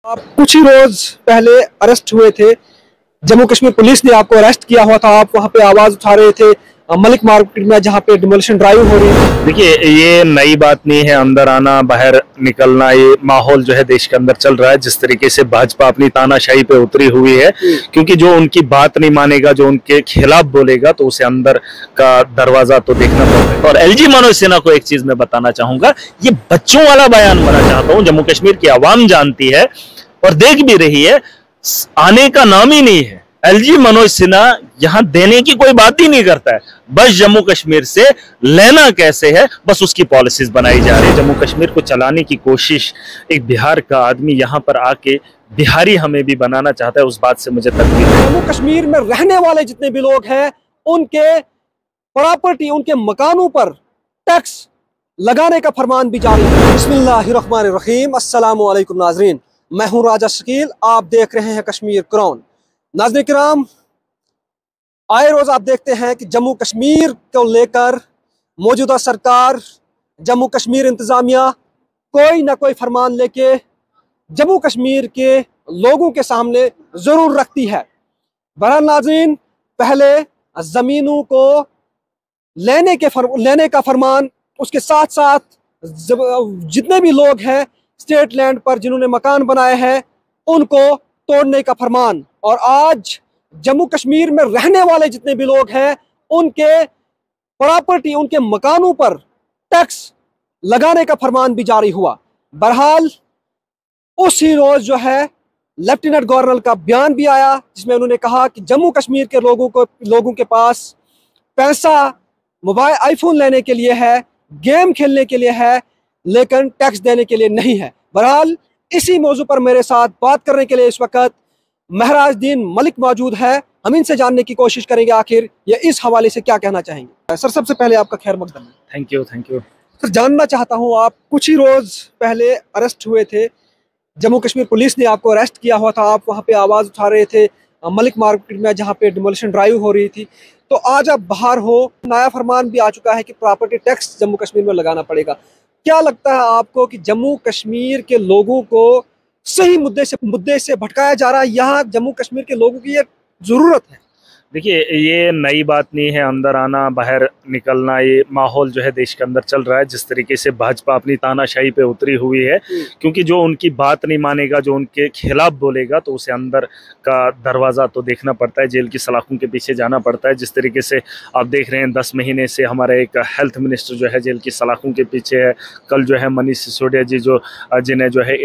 आप कुछ ही रोज पहले अरेस्ट हुए थे। जम्मू कश्मीर पुलिस ने आपको अरेस्ट किया हुआ था। आप वहां पे आवाज उठा रहे थे मलिक मार्केट में, जहां पे डिमोलिशन ड्राइव हो रही है। देखिए, ये नई बात नहीं है। अंदर आना बाहर निकलना, ये माहौल जो है देश के अंदर चल रहा है। जिस तरीके से भाजपा अपनी तानाशाही पे उतरी हुई है, क्योंकि जो उनकी बात नहीं मानेगा, जो उनके खिलाफ बोलेगा, तो उसे अंदर का दरवाजा तो देखना पड़ता है। और एलजी मनोज सिन्हा को एक चीज मैं बताना चाहूंगा, ये बच्चों वाला बयान बना चाहता हूँ। जम्मू कश्मीर की आवाम जानती है और देख भी रही है, आने का नाम ही नहीं है। एलजी मनोज सिन्हा यहां देने की कोई बात ही नहीं करता है। बस जम्मू कश्मीर से लेना कैसे है, बस उसकी पॉलिसीज बनाई जा रही है। जम्मू कश्मीर को चलाने की कोशिश एक बिहार का आदमी यहां पर आके बिहारी हमें भी बनाना चाहता है, उस बात से मुझे तकलीफ है। जम्मू कश्मीर में रहने वाले जितने भी लोग हैं, उनके प्रॉपर्टी, उनके मकानों पर टैक्स लगाने का फरमान भी जारी है। बिस्मिल्लाहिर्रहमानिर्रहीम, अस्सलाम वालेकुम नाजरीन, मैं हूं राजा शकील, आप देख रहे हैं कश्मीर क्राउन। नाज़रीन किराम, आए रोज आप देखते हैं कि जम्मू कश्मीर को लेकर मौजूदा सरकार, जम्मू कश्मीर इंतजामिया कोई ना कोई फरमान लेके जम्मू कश्मीर के लोगों के सामने जरूर रखती है। बहरहाल नाज़रीन, पहले जमीनों को लेने का फरमान, उसके साथ साथ जितने भी लोग हैं स्टेट लैंड पर जिन्होंने मकान बनाए हैं, उनको तोड़ने का फरमान। और आज जम्मू कश्मीर में रहने वाले जितने भी लोग हैं, उनके प्रॉपर्टी, उनके मकानों पर टैक्स लगाने का फरमान भी जारी हुआ। बहरहाल उसी रोज जो है लेफ्टिनेंट गवर्नर का बयान भी आया, जिसमें उन्होंने कहा कि जम्मू कश्मीर के लोगों के पास पैसा मोबाइल आईफोन लेने के लिए है, गेम खेलने के लिए है, लेकिन टैक्स देने के लिए नहीं है। बहरहाल इसी मौजू पर मेरे साथ बात करने के लिए इस वक्त महराजुद्दीन मलिक मौजूद है। हम इनसे जानने की कोशिश करेंगे आखिर ये इस हवाले से क्या कहना चाहेंगे। सर, सबसे पहले आपका खैर मकदम है। Thank you, thank you. Sir, जानना चाहता हूँ, आप कुछ ही रोज पहले अरेस्ट हुए थे। जम्मू कश्मीर पुलिस ने आपको अरेस्ट किया हुआ था। आप वहाँ पे आवाज उठा रहे थे मलिक मार्केट में, जहाँ पे डिमोलिशन ड्राइव हो रही थी। तो आज आप बाहर हो, नया फरमान भी आ चुका है कि प्रॉपर्टी टैक्स जम्मू कश्मीर में लगाना पड़ेगा। क्या लगता है आपको कि जम्मू कश्मीर के लोगों को सही मुद्दे से भटकाया जा रहा है? यहाँ जम्मू कश्मीर के लोगों की ये जरूरत है। देखिए, ये नई बात नहीं है। अंदर आना बाहर निकलना, ये माहौल जो है देश के अंदर चल रहा है। जिस तरीके से भाजपा अपनी तानाशाही पे उतरी हुई है, क्योंकि जो उनकी बात नहीं मानेगा, जो उनके खिलाफ बोलेगा, तो उसे अंदर का दरवाज़ा तो देखना पड़ता है, जेल की सलाखों के पीछे जाना पड़ता है। जिस तरीके से आप देख रहे हैं, 10 महीने से हमारा एक हेल्थ मिनिस्टर जो है जेल की सलाखों के पीछे है। कल जो है मनीष सिसोदिया जी, जिन्हें जो है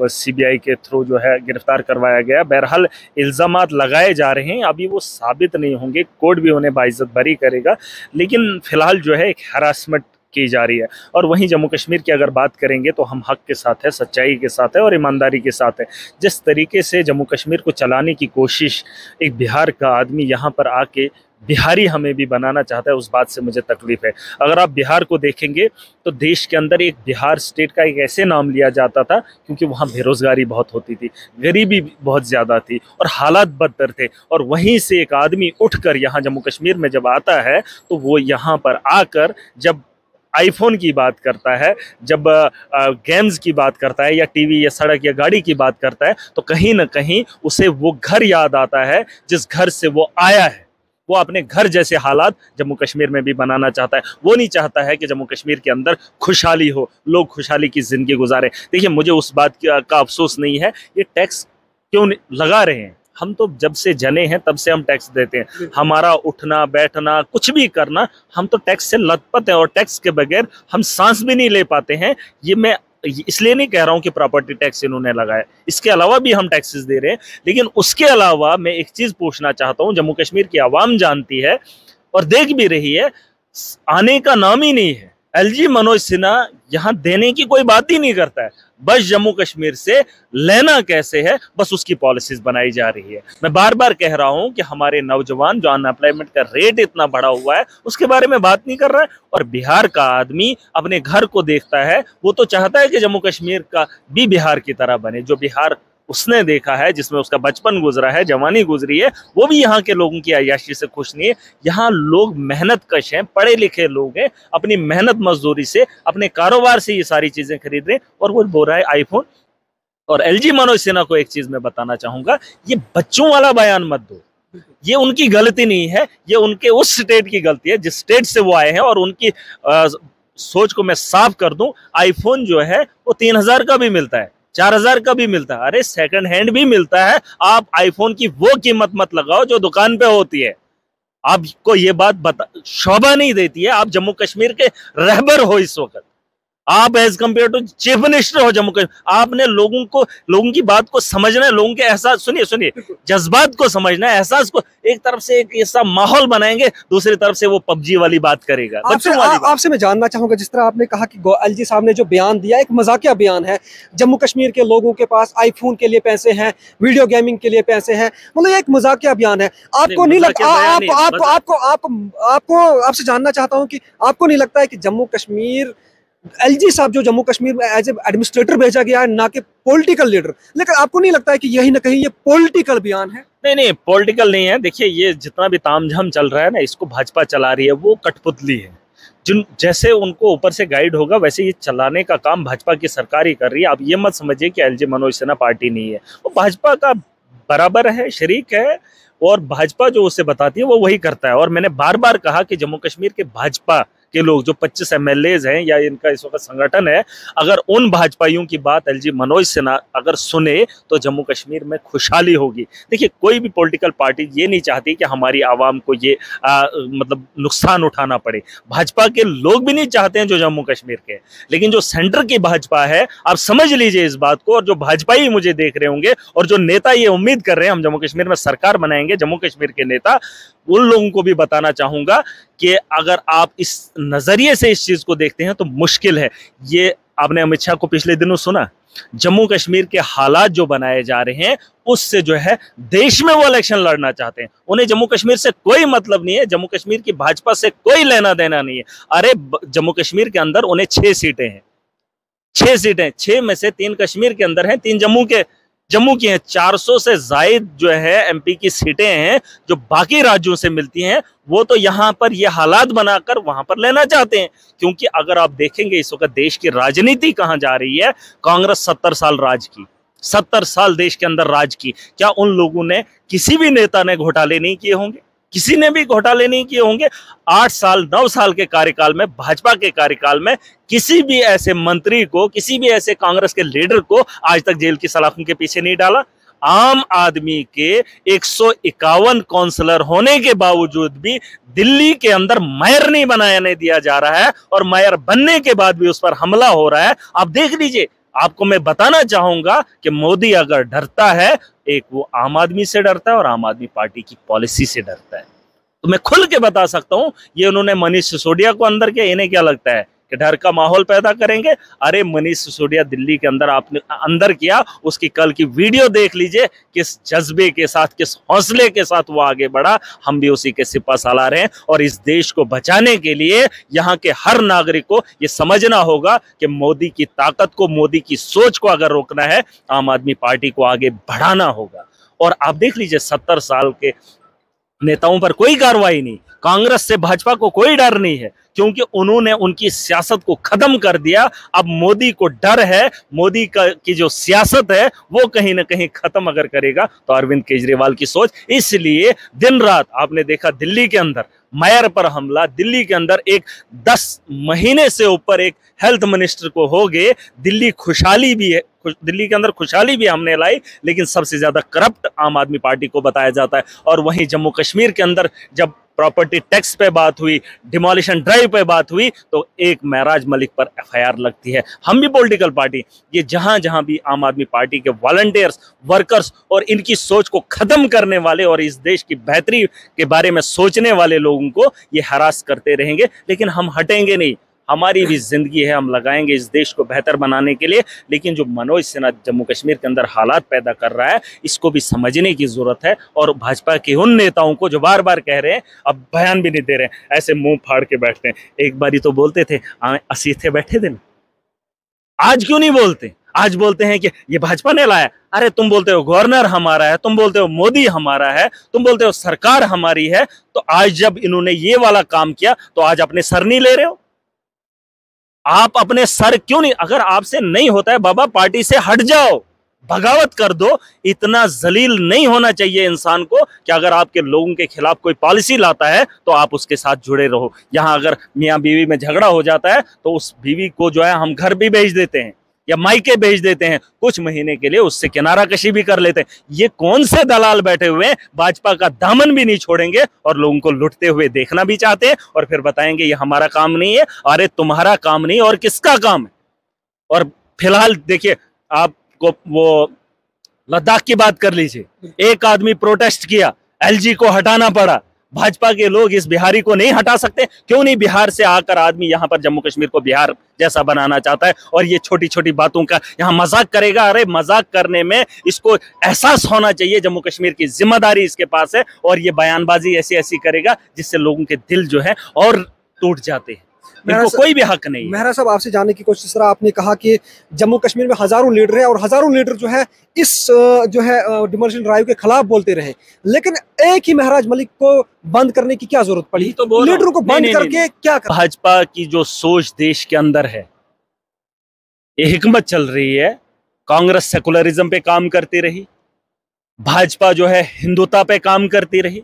CBI के थ्रू जो है गिरफ्तार करवाया गया। बहरहाल इल्ज़ामात लगाए जा रहे हैं, अभी वो साबित नहीं होंगे, कोर्ट भी उन्हें बाइज्जत बरी करेगा, लेकिन फिलहाल जो है एक हरासमेंट की जा रही है। और वहीं जम्मू कश्मीर की अगर बात करेंगे तो हम हक के साथ है, सच्चाई के साथ है और ईमानदारी के साथ है। जिस तरीके से जम्मू कश्मीर को चलाने की कोशिश एक बिहार का आदमी यहाँ पर आके बिहारी हमें भी बनाना चाहता है, उस बात से मुझे तकलीफ है। अगर आप बिहार को देखेंगे तो देश के अंदर एक बिहार स्टेट का एक ऐसे नाम लिया जाता था, क्योंकि वहाँ बेरोजगारी बहुत होती थी, गरीबी बहुत ज़्यादा थी और हालात बदतर थे। और वहीं से एक आदमी उठकर यहाँ जम्मू कश्मीर में जब आता है, तो वो यहाँ पर आकर जब आईफोन की बात करता है, जब गेम्स की बात करता है, या टीवी या सड़क या गाड़ी की बात करता है, तो कहीं ना कहीं उसे वो घर याद आता है जिस घर से वो आया है। वो अपने घर जैसे हालात जम्मू कश्मीर में भी बनाना चाहता है। वो नहीं चाहता है कि जम्मू कश्मीर के अंदर खुशहाली हो, लोग खुशहाली की ज़िंदगी गुजारें। देखिए, मुझे उस बात का अफसोस नहीं है, ये टैक्स क्यों लगा रहे हैं। हम तो जब से जने हैं तब से हम टैक्स देते हैं। हमारा उठना बैठना कुछ भी करना, हम तो टैक्स से लथपथ हैं और टैक्स के बगैर हम सांस भी नहीं ले पाते हैं। ये मैं इसलिए नहीं कह रहा हूं कि प्रॉपर्टी टैक्स इन्होंने लगाया, इसके अलावा भी हम टैक्सेस दे रहे हैं। लेकिन उसके अलावा मैं एक चीज पूछना चाहता हूं, जम्मू कश्मीर की आवाम जानती है और देख भी रही है, आने का नाम ही नहीं है। एलजी मनोज सिन्हा यहां देने की कोई बात ही नहीं करता है। बस जम्मू कश्मीर से लेना कैसे है, बस उसकी पॉलिसीज बनाई जा रही है। मैं बार बार कह रहा हूं कि हमारे नौजवान, जो अनएम्प्लॉयमेंट का रेट इतना बढ़ा हुआ है, उसके बारे में बात नहीं कर रहा है। और बिहार का आदमी अपने घर को देखता है, वो तो चाहता है कि जम्मू कश्मीर का भी बिहार की तरह बने। जो बिहार उसने देखा है, जिसमें उसका बचपन गुजरा है, जवानी गुजरी है, वो भी यहाँ के लोगों की अय्याशी से खुश नहीं है। यहाँ लोग मेहनत कश हैं, पढ़े लिखे लोग हैं, अपनी मेहनत मजदूरी से, अपने कारोबार से ये सारी चीजें खरीद रहे हैं। और वो बोल रहा है आईफोन। और एलजी मनोज सिन्हा को एक चीज मैं बताना चाहूंगा, ये बच्चों वाला बयान मत दो, ये उनकी गलती नहीं है, ये उनके उस स्टेट की गलती है जिस स्टेट से वो आए हैं। और उनकी सोच को मैं साफ कर दूं, आईफोन जो है वो 3000 का भी मिलता है, 4000 का भी मिलता है, अरे सेकंड हैंड भी मिलता है। आप आईफोन की वो कीमत मत लगाओ जो दुकान पे होती है। आपको ये बात शोभा नहीं देती है। आप जम्मू कश्मीर के रहबर हो इस वक्त, आप as compared to chief minister हो जम्मू कश्मीर। आपने लोगों की बात को समझना है, लोगों के एहसास, सुनिए जज्बात को समझना है, एहसास को। एक तरफ से एक ऐसा माहौल बनाएंगे, दूसरी तरफ से वो पबजी वाली बात करेगा। आपसे मैं जानना चाहूंगा, जिस तरह आपने कहा कि एलजी साहब ने जो बयान दिया एक मजाकिया बयान है, जम्मू कश्मीर के लोगों के पास आईफोन के लिए पैसे हैं, वीडियो गेमिंग के लिए पैसे हैं, मतलब ये एक मजाकिया बयान है। आपको नहीं लगता, आपको आपसे जानना चाहता हूँ कि आपको नहीं लगता है कि जम्मू कश्मीर एलजी साहब जो जम्मू कश्मीर में एज ए एडमिनिस्ट्रेटर भेजा गया है, ना कि पॉलिटिकल लीडर, लेकिन आपको नहीं लगता है कि यही ना कहीं ये पॉलिटिकल बयान है? नहीं, पॉलिटिकल नहीं है। देखिए, ये जितना भी तामझाम चल रहा है ना, इसको भाजपा चला रही है, वो कठपुतली है। जैसे उनको ऊपर से गाइड होगा वैसे ये चलाने का काम भाजपा की सरकार ही कर रही है। आप ये मत समझिए कि एलजी मनोज सिन्हा पार्टी नहीं है, वो भाजपा का बराबर है, शरीक है, और भाजपा जो उसे बताती है वो वही करता है। और मैंने बार बार कहा कि जम्मू कश्मीर के भाजपा के लोग जो 25 एमएलएज हैं या इनका इस वक्त संगठन है, अगर उन भाजपाइयों की बात एलजी मनोज सिन्हा अगर सुने तो जम्मू कश्मीर में खुशहाली होगी। देखिए, कोई भी पॉलिटिकल पार्टी ये नहीं चाहती कि हमारी आवाम को ये मतलब नुकसान उठाना पड़े। भाजपा के लोग भी नहीं चाहते हैं जो जम्मू कश्मीर के, लेकिन जो सेंटर की भाजपा है, आप समझ लीजिए इस बात को, और जो भाजपाई मुझे देख रहे होंगे और जो नेता ये उम्मीद कर रहे हैं हम जम्मू कश्मीर में सरकार बनाएंगे, जम्मू कश्मीर के नेता, उन लोगों को भी बताना चाहूंगा कि अगर आप इस नजरिए से इस चीज को देखते हैं तो मुश्किल है। ये आपने अमित शाह को पिछले दिनों सुना, जम्मू कश्मीर के हालात जो बनाए जा रहे हैं उससे जो है देश में वो इलेक्शन लड़ना चाहते हैं। उन्हें जम्मू कश्मीर से कोई मतलब नहीं है, जम्मू कश्मीर की भाजपा से कोई लेना देना नहीं है। अरे जम्मू कश्मीर के अंदर उन्हें 6 सीटें हैं, 6 सीटें, 6 में से 3 कश्मीर के अंदर हैं, 3 जम्मू की हैं। 400 से जायद जो है एमपी की सीटें हैं जो बाकी राज्यों से मिलती हैं, वो तो यहाँ पर ये हालात बनाकर वहां पर लेना चाहते हैं। क्योंकि अगर आप देखेंगे इस वक्त देश की राजनीति कहाँ जा रही है, कांग्रेस 70 साल राज की, 70 साल देश के अंदर राज की। क्या उन लोगों ने, किसी भी नेता ने घोटाले नहीं किए होंगे? किसी ने भी घोटाले नहीं किए होंगे। 8 साल 9 साल के कार्यकाल में, भाजपा के कार्यकाल में, किसी भी ऐसे मंत्री को, किसी भी ऐसे कांग्रेस के लीडर को आज तक जेल की सलाखों के पीछे नहीं डाला। आम आदमी के 151 काउंसलर होने के बावजूद भी दिल्ली के अंदर मेयर नहीं बनाने दिया जा रहा है, और मेयर बनने के बाद भी उस पर हमला हो रहा है। आप देख लीजिए। आपको मैं बताना चाहूंगा कि मोदी अगर डरता है, एक वो आम आदमी से डरता है और आम आदमी पार्टी की पॉलिसी से डरता है। तो मैं खुल के बता सकता हूं, ये उन्होंने मनीष सिसोदिया को अंदर किया, इन्हें क्या लगता है कि डर का माहौल पैदा करेंगे? अरे मनीष सिसोदिया दिल्ली के अंदर आपने अंदर किया, उसकी कल की वीडियो देख लीजिए, किस जज्बे के साथ, किस हौसले के साथ वो आगे बढ़ा। हम भी उसी के सिपा सालार हैं, और इस देश को बचाने के लिए यहाँ के हर नागरिक को ये समझना होगा कि मोदी की ताकत को, मोदी की सोच को अगर रोकना है, आम आदमी पार्टी को आगे बढ़ाना होगा। और आप देख लीजिए 70 साल के नेताओं पर कोई कार्रवाई नहीं, कांग्रेस से भाजपा को कोई डर नहीं है, क्योंकि उन्होंने उनकी सियासत को खत्म कर दिया। अब मोदी को डर है, मोदी की जो सियासत है वो कहीं ना कहीं खत्म अगर करेगा तो अरविंद केजरीवाल की सोच। इसलिए दिन रात आपने देखा दिल्ली के अंदर मेयर पर हमला, दिल्ली के अंदर एक 10 महीने से ऊपर एक हेल्थ मिनिस्टर को हो गए। दिल्ली खुशहाली भी है, दिल्ली के अंदर खुशहाली भी हमने लाई, लेकिन सबसे ज्यादा करप्ट आम आदमी पार्टी को बताया जाता है। और वहीं जम्मू कश्मीर के अंदर जब प्रॉपर्टी टैक्स पे बात हुई, डिमोलिशन ड्राइव पे बात हुई, तो एक महराज मलिक पर एफआईआर लगती है। हम भी पॉलिटिकल पार्टी, ये जहां जहां भी आम आदमी पार्टी के वॉलंटियर्स, वर्कर्स और इनकी सोच को खत्म करने वाले और इस देश की बेहतरी के बारे में सोचने वाले लोगों को ये हरास करते रहेंगे, लेकिन हम हटेंगे नहीं। हमारी भी जिंदगी है, हम लगाएंगे इस देश को बेहतर बनाने के लिए। लेकिन जो मनोज सिन्हा जम्मू कश्मीर के अंदर हालात पैदा कर रहा है, इसको भी समझने की जरूरत है। और भाजपा के उन नेताओं को जो बार बार कह रहे हैं, अब बयान भी नहीं दे रहे हैं, ऐसे मुंह फाड़ के बैठते हैं। एक बारी तो बोलते थे असी थे बैठे दिन, आज क्यों नहीं बोलते? आज बोलते हैं कि ये भाजपा ने लाया। अरे तुम बोलते हो गवर्नर हमारा है, तुम बोलते हो मोदी हमारा है, तुम बोलते हो सरकार हमारी है, तो आज जब इन्होंने ये वाला काम किया तो आज अपने सर नहीं ले रहे हो? आप अपने सर क्यों नहीं? अगर आपसे नहीं होता है बाबा, पार्टी से हट जाओ, बगावत कर दो। इतना जलील नहीं होना चाहिए इंसान को कि अगर आपके लोगों के खिलाफ कोई पॉलिसी लाता है तो आप उसके साथ जुड़े रहो। यहाँ अगर मियाँ बीवी में झगड़ा हो जाता है तो उस बीवी को जो है हम घर भी भेज देते हैं या मायके भेज देते हैं, कुछ महीने के लिए उससे किनारा कशी भी कर लेते हैं। ये कौन से दलाल बैठे हुए हैं, भाजपा का दामन भी नहीं छोड़ेंगे और लोगों को लुटते हुए देखना भी चाहते हैं और फिर बताएंगे ये हमारा काम नहीं है। अरे तुम्हारा काम नहीं और किसका काम है? और फिलहाल देखिए, आपको वो लद्दाख की बात कर लीजिए, एक आदमी प्रोटेस्ट किया, एलजी को हटाना पड़ा। भाजपा के लोग इस बिहारी को नहीं हटा सकते? क्यों नहीं? बिहार से आकर आदमी यहाँ पर जम्मू कश्मीर को बिहार जैसा बनाना चाहता है और ये छोटी छोटी बातों का यहाँ मजाक करेगा। अरे मजाक करने में इसको एहसास होना चाहिए, जम्मू कश्मीर की जिम्मेदारी इसके पास है और ये बयानबाजी ऐसी ऐसी करेगा जिससे लोगों के दिल जो है और टूट जाते हैं। इनको कोई भी हक नहीं है। मेहरा साहब, आपसे जानने की कोशिश, रहा आपने कहा कि जम्मू कश्मीर में हजारों लीडर हैं और हजारों लीडर जो है इस जो है डिमोलिशन ड्राइव के खिलाफ बोलते रहे, लेकिन एक ही महराज मलिक को बंद करने की क्या जरूरत पड़ी? तो लीडरों को बंद करके क्या कर? भाजपा की जो सोच देश के अंदर है, ये हिकमत चल रही है। कांग्रेस सेकुलरिज्म पे काम करती रही, भाजपा जो है हिंदुता पे काम करती रही।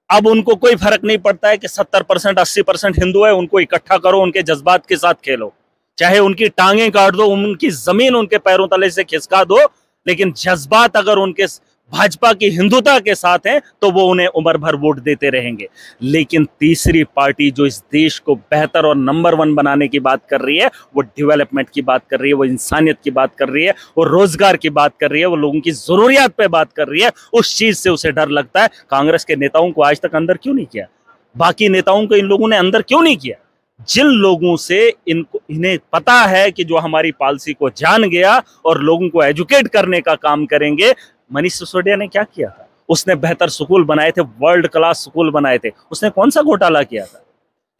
अब उनको कोई फर्क नहीं पड़ता है कि 70% 80% हिंदू है, उनको इकट्ठा करो, उनके जज्बात के साथ खेलो, चाहे उनकी टांगें काट दो, उनकी जमीन उनके पैरों तले से खिसका दो, लेकिन जज्बात अगर उनके भाजपा की हिंदुता के साथ हैं तो वो उन्हें उम्र भर वोट देते रहेंगे। लेकिन तीसरी पार्टी जो इस देश को बेहतर और नंबर 1 बनाने की बात कर रही है, वो डेवलपमेंट की बात कर रही है, वो इंसानियत की बात कर रही है, वो रोजगार की बात कर रही है, वो लोगों की जरूरियात पे बात कर रही है, उस चीज से उसे डर लगता है। कांग्रेस के नेताओं को आज तक अंदर क्यों नहीं किया? बाकी नेताओं को इन लोगों ने अंदर क्यों नहीं किया? जिन लोगों से इन्हें पता है कि जो हमारी पॉलिसी को जान गया और लोगों को एजुकेट करने का काम करेंगे। मनीष सिसोदिया ने क्या किया था? उसने बेहतर स्कूल बनाए थे, वर्ल्ड क्लास स्कूल बनाए थे। उसने कौन सा घोटाला किया था?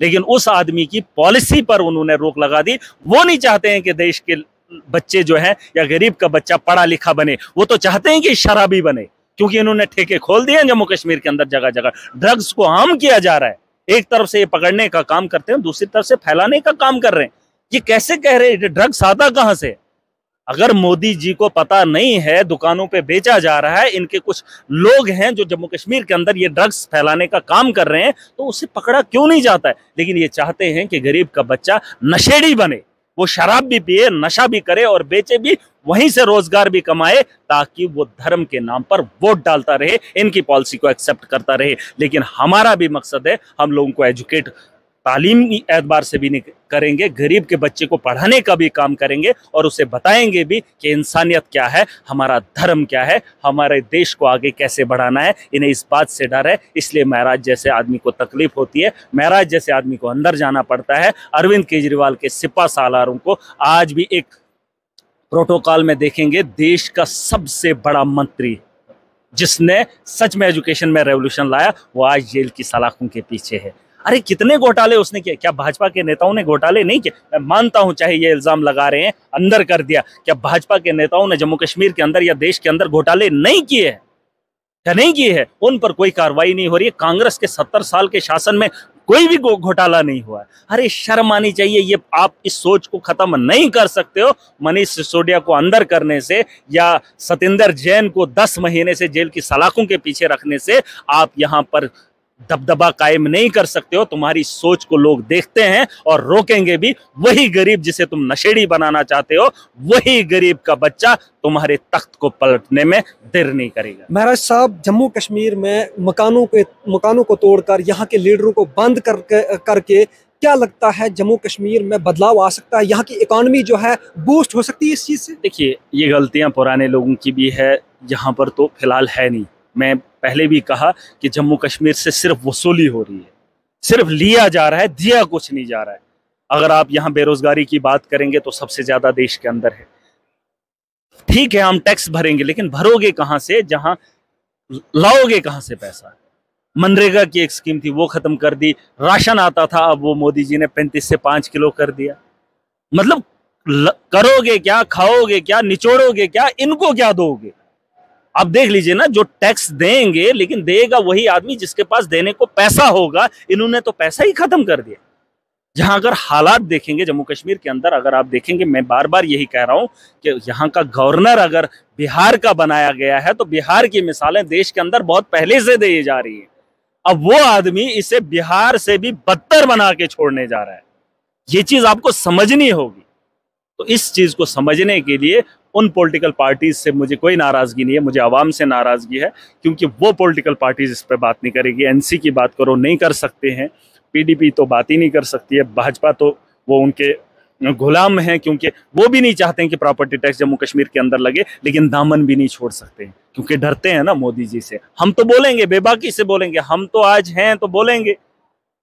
लेकिन उस आदमी की पॉलिसी पर उन्होंने रोक लगा दी। वो नहीं चाहते हैं कि देश के बच्चे जो है या गरीब का बच्चा पढ़ा लिखा बने, वो तो चाहते हैं कि शराबी बने, क्योंकि इन्होंने ठेके खोल दिए हैं जम्मू कश्मीर के अंदर। जगह जगह ड्रग्स को आम किया जा रहा है। एक तरफ से ये पकड़ने का काम करते हैं, दूसरी तरफ से फैलाने का काम कर रहे हैं। ये कैसे कह रहे हैं ड्रग्स आता कहां से? अगर मोदी जी को पता नहीं है दुकानों पे बेचा जा रहा है, इनके कुछ लोग हैं जो जम्मू कश्मीर के अंदर ये ड्रग्स फैलाने का काम कर रहे हैं, तो उसे पकड़ा क्यों नहीं जाता है? लेकिन ये चाहते हैं कि गरीब का बच्चा नशेड़ी बने, वो शराब भी पिए, नशा भी करे और बेचे भी, वहीं से रोजगार भी कमाए, ताकि वो धर्म के नाम पर वोट डालता रहे, इनकी पॉलिसी को एक्सेप्ट करता रहे। लेकिन हमारा भी मकसद है, हम लोगों को एजुकेट तालीमी एतबार से भी नहीं करेंगे, गरीब के बच्चे को पढ़ाने का भी काम करेंगे और उसे बताएंगे भी कि इंसानियत क्या है, हमारा धर्म क्या है, हमारे देश को आगे कैसे बढ़ाना है। इन्हें इस बात से डर है, इसलिए महराज जैसे आदमी को तकलीफ होती है, महराज जैसे आदमी को अंदर जाना पड़ता है। अरविंद केजरीवाल के सिपा सालारों को आज भी एक प्रोटोकॉल में देखेंगे, देश का सबसे बड़ा मंत्री जिसने सच में एजुकेशन में रेवोल्यूशन लाया, वो आज जेल की सलाखों के पीछे है। अरे कितने घोटाले उसने किए? क्या भाजपा के नेताओं ने घोटाले नहीं किए? मैं मानता हूं, चाहे ये इल्जाम लगा रहे हैं अंदर कर दिया, क्या भाजपा के नेताओं ने जम्मू कश्मीर के अंदर या देश के अंदर घोटाले नहीं किए हैं? क्या नहीं किए हैं? उन पर कोई कार्रवाई नहीं हो रही है। कांग्रेस के 70 साल के शासन में कोई भी घोटाला नहीं हुआ है। अरे शर्म आनी चाहिए। ये आप इस सोच को खत्म नहीं कर सकते हो मनीष सिसोदिया को अंदर करने से या सतिंदर जैन को 10 महीने से जेल की सलाखों के पीछे रखने से। आप यहाँ पर दबदबा कायम नहीं कर सकते हो। तुम्हारी सोच को लोग देखते हैं और रोकेंगे भी। वही गरीब जिसे तुम नशेड़ी बनाना चाहते हो, वही गरीब का बच्चा तुम्हारे तख्त को पलटने में देर नहीं करेगा। महराज साहब, जम्मू कश्मीर में मकानों को तोड़कर यहाँ के लीडरों को बंद करके क्या लगता है जम्मू कश्मीर में बदलाव आ सकता है? यहाँ की इकोनॉमी जो है बूस्ट हो सकती है इस चीज से? देखिए, ये गलतियां पुराने लोगों की भी है, यहाँ पर तो फिलहाल है नहीं। मैं पहले भी कहा कि जम्मू कश्मीर से सिर्फ वसूली हो रही है, सिर्फ लिया जा रहा है, दिया कुछ नहीं जा रहा है। अगर आप यहाँ बेरोजगारी की बात करेंगे तो सबसे ज्यादा देश के अंदर है। ठीक है, हम टैक्स भरेंगे, लेकिन भरोगे कहां से? जहां लाओगे कहां से पैसा? मनरेगा की एक स्कीम थी, वो खत्म कर दी। राशन आता था, अब वो मोदी जी ने 35 से 5 किलो कर दिया। मतलब करोगे क्या, खाओगे क्या, निचोड़ोगे क्या, इनको क्या दोगे? आप देख लीजिए ना, जो टैक्स देंगे, लेकिन देगा वही आदमी जिसके पास देने को पैसा होगा। इन्होंने तो पैसा ही खत्म कर दिया। जहां अगर हालात देखेंगे जम्मू कश्मीर के अंदर, अगर आप देखेंगे, मैं बार बार यही कह रहा हूं कि यहाँ का गवर्नर अगर बिहार का बनाया गया है तो बिहार की मिसालें देश के अंदर बहुत पहले से दी जा रही है। अब वो आदमी इसे बिहार से भी बदतर बना के छोड़ने जा रहा है। ये चीज आपको समझनी होगी। तो इस चीज को समझने के लिए उन पॉलिटिकल पार्टीज से मुझे कोई नाराजगी नहीं है, मुझे आवाम से नाराजगी है, क्योंकि वो पॉलिटिकल पार्टीज इस पर बात नहीं करेगी। एनसी की बात करो, नहीं कर सकते हैं। पीडीपी तो बात ही नहीं कर सकती है। भाजपा तो वो उनके गुलाम हैं, क्योंकि वो भी नहीं चाहते हैं कि प्रॉपर्टी टैक्स जम्मू कश्मीर के अंदर लगे, लेकिन दामन भी नहीं छोड़ सकते हैं, क्योंकि डरते हैं ना मोदी जी से। हम तो बोलेंगे, बेबाकी से बोलेंगे, हम तो आज हैं तो बोलेंगे,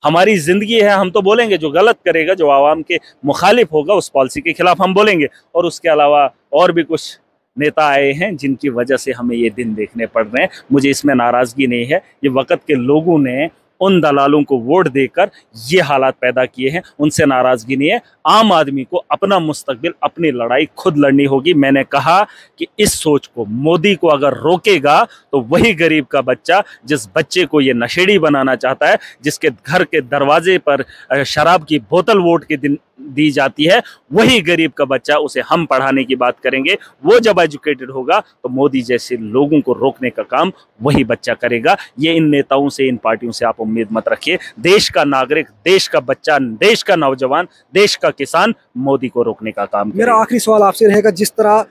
हमारी जिंदगी है, हम तो बोलेंगे। जो गलत करेगा, जो आवाम के मुखालिफ होगा, उस पॉलिसी के खिलाफ हम बोलेंगे। और उसके अलावा और भी कुछ नेता आए हैं जिनकी वजह से हमें ये दिन देखने पड़ रहे हैं। मुझे इसमें नाराजगी नहीं है। ये वक्त के लोगों ने उन दलालों को वोट देकर ये हालात पैदा किए हैं, उनसे नाराजगी नहीं है। आम आदमी को अपना मुस्तकबिल, अपनी लड़ाई खुद लड़नी होगी। मैंने कहा कि इस सोच को मोदी को अगर रोकेगा तो वही गरीब का बच्चा, जिस बच्चे को ये नशेड़ी बनाना चाहता है, जिसके घर के दरवाजे पर शराब की बोतल वोट के दिन दी जाती है, वही गरीब का बच्चा, उसे हम पढ़ाने की बात करेंगे। वो जब एजुकेटेड होगा तो मोदी जैसे लोगों को रोकने का काम वही बच्चा करेगा। ये इन नेताओं से, इन पार्टियों से आप उम्मीद मत रखिए। देश का नागरिक, देश का बच्चा, देश का नौजवान, देश का किसान मोदी को रोकने का काम करेगा। मेरा आखिरी सवाल आपसे रहेगा, जिस तरह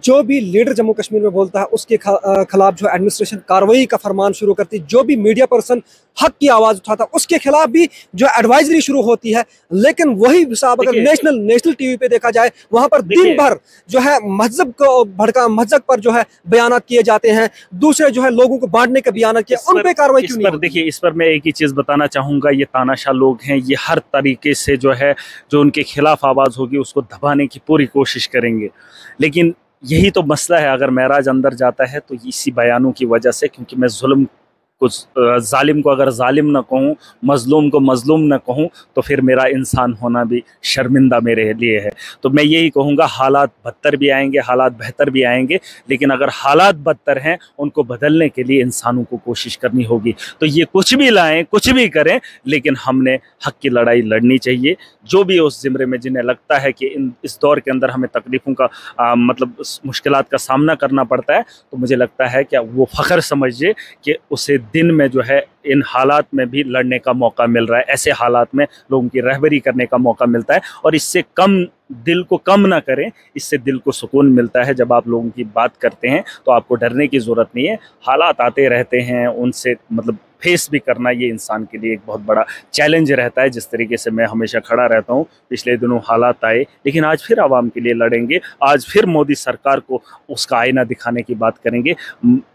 जो भी लीडर जम्मू कश्मीर में बोलता है उसके खिलाफ जो एडमिनिस्ट्रेशन कार्रवाई का फरमान शुरू करती है, जो भी मीडिया पर्सन हक की आवाज उठाता है उसके खिलाफ भी जो एडवाइजरी शुरू होती है, लेकिन वही हिसाब अगर नेशनल टीवी पे देखा जाए, वहां पर दिन भर जो है मजहब को भड़का, मजहब पर जो है बयानात किए जाते हैं, दूसरे जो है लोगों को बांटने के बयानात किए, उन पे कार्रवाई क्यों नहीं? देखिए, इस पर मैं एक ही चीज बताना चाहूंगा, ये तानाशाह लोग हैं, ये हर तरीके से जो है, जो उनके खिलाफ आवाज होगी उसको दबाने की पूरी कोशिश करेंगे। लेकिन यही तो मसला है, अगर महराज अंदर जाता है तो इसी बयानों की वजह से, क्योंकि मैं जुल्म को, जालिम को अगर जालिम न कहूँ, मजलूम को मजलूम न कहूँ, तो फिर मेरा इंसान होना भी शर्मिंदा मेरे लिए है। तो मैं यही कहूँगा, हालात बदतर भी आएंगे, हालात बेहतर भी आएंगे, लेकिन अगर हालात बदतर हैं उनको बदलने के लिए इंसानों को कोशिश करनी होगी। तो ये कुछ भी लाएं, कुछ भी करें, लेकिन हमने हक की लड़ाई लड़नी चाहिए। जो भी उस ज़िम्रे में जिन्हें लगता है कि इस दौर के अंदर हमें तकलीफ़ों का मतलब मुश्किलात का सामना करना पड़ता है, तो मुझे लगता है कि वो फ़ख्र समझिए कि उसे दिन में जो है इन हालात में भी लड़ने का मौका मिल रहा है। ऐसे हालात में लोगों की रहबरी करने का मौका मिलता है, और इससे कम दिल को कम ना करें, इससे दिल को सुकून मिलता है। जब आप लोगों की बात करते हैं तो आपको डरने की ज़रूरत नहीं है। हालात आते रहते हैं, उनसे मतलब फेस भी करना ये इंसान के लिए एक बहुत बड़ा चैलेंज रहता है। जिस तरीके से मैं हमेशा खड़ा रहता हूँ, पिछले दिनों हालात आए, लेकिन आज फिर आवाम के लिए लड़ेंगे, आज फिर मोदी सरकार को उसका आईना दिखाने की बात करेंगे।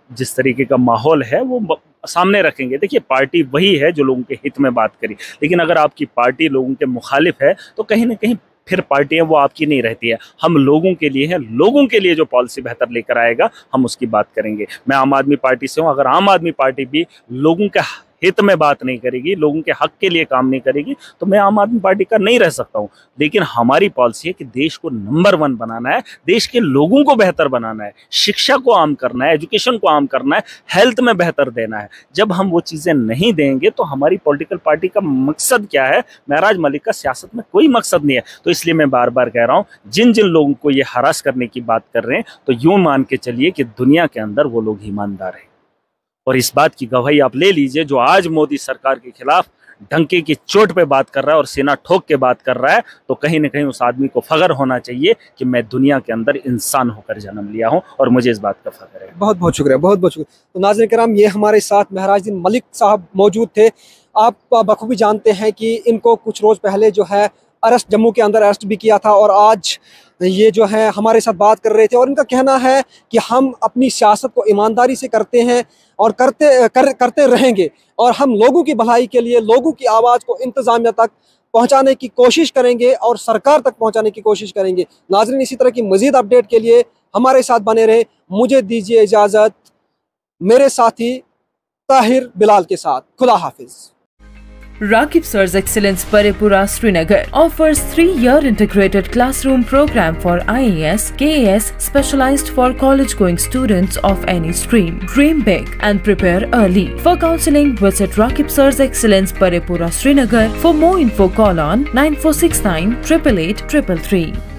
जिस तरीके का माहौल है वो सामने रखेंगे। देखिए, पार्टी वही है जो लोगों के हित में बात करी, लेकिन अगर आपकी पार्टी लोगों के मुखालिफ है तो कहीं ना कहीं फिर पार्टियां वो आपकी नहीं रहती है। हम लोगों के लिए हैं, लोगों के लिए जो पॉलिसी बेहतर लेकर आएगा हम उसकी बात करेंगे। मैं आम आदमी पार्टी से हूं, अगर आम आदमी पार्टी भी लोगों के हित में बात नहीं करेगी, लोगों के हक के लिए काम नहीं करेगी, तो मैं आम आदमी पार्टी का नहीं रह सकता हूं। लेकिन हमारी पॉलिसी है कि देश को नंबर 1 बनाना है, देश के लोगों को बेहतर बनाना है, शिक्षा को आम करना है, एजुकेशन को आम करना है, हेल्थ में बेहतर देना है। जब हम वो चीज़ें नहीं देंगे तो हमारी पॉलिटिकल पार्टी का मकसद क्या है? महराज मलिक का सियासत में कोई मकसद नहीं है। तो इसलिए मैं बार बार कह रहा हूँ, जिन जिन लोगों को ये हरास करने की बात कर रहे हैं, तो यूँ मान के चलिए कि दुनिया के अंदर वो लोग ईमानदार हैं। और इस बात की गवाही आप ले लीजिए, जो आज मोदी सरकार के खिलाफ डंके की चोट पे बात कर रहा है और सीना ठोक के बात कर रहा है, तो कहीं ना कहीं उस आदमी को फख्र होना चाहिए कि मैं दुनिया के अंदर इंसान होकर जन्म लिया हूं, और मुझे इस बात का फख्र है। बहुत बहुत शुक्रिया, बहुत बहुत शुक्रिया। तो नाज़रीन किराम, ये हमारे साथ महराजुद्दीन मलिक साहब मौजूद थे। आप बखूबी जानते हैं कि इनको कुछ रोज़ पहले जो है अरेस्ट, जम्मू के अंदर अरेस्ट भी किया था, और आज ये जो है हमारे साथ बात कर रहे थे। और इनका कहना है कि हम अपनी सियासत को ईमानदारी से करते हैं और करते रहेंगे, और हम लोगों की भलाई के लिए लोगों की आवाज़ को इंतज़ामिया तक पहुंचाने की कोशिश करेंगे और सरकार तक पहुंचाने की कोशिश करेंगे। नाज़रीन, इसी तरह की मज़ीद अपडेट के लिए हमारे साथ बने रहे। मुझे दीजिए इजाज़त, मेरे साथी ताहिर बिलाल के साथ। खुदा हाफिज़। Rakib Sir's Excellence Parepura Srinagar offers 3-year integrated classroom program for IAS, KAS specialized for college-going students of any stream. Dream big and prepare early. For counseling, visit Rakib Sir's Excellence Parepura Srinagar. For more info, call on 9469 888 333.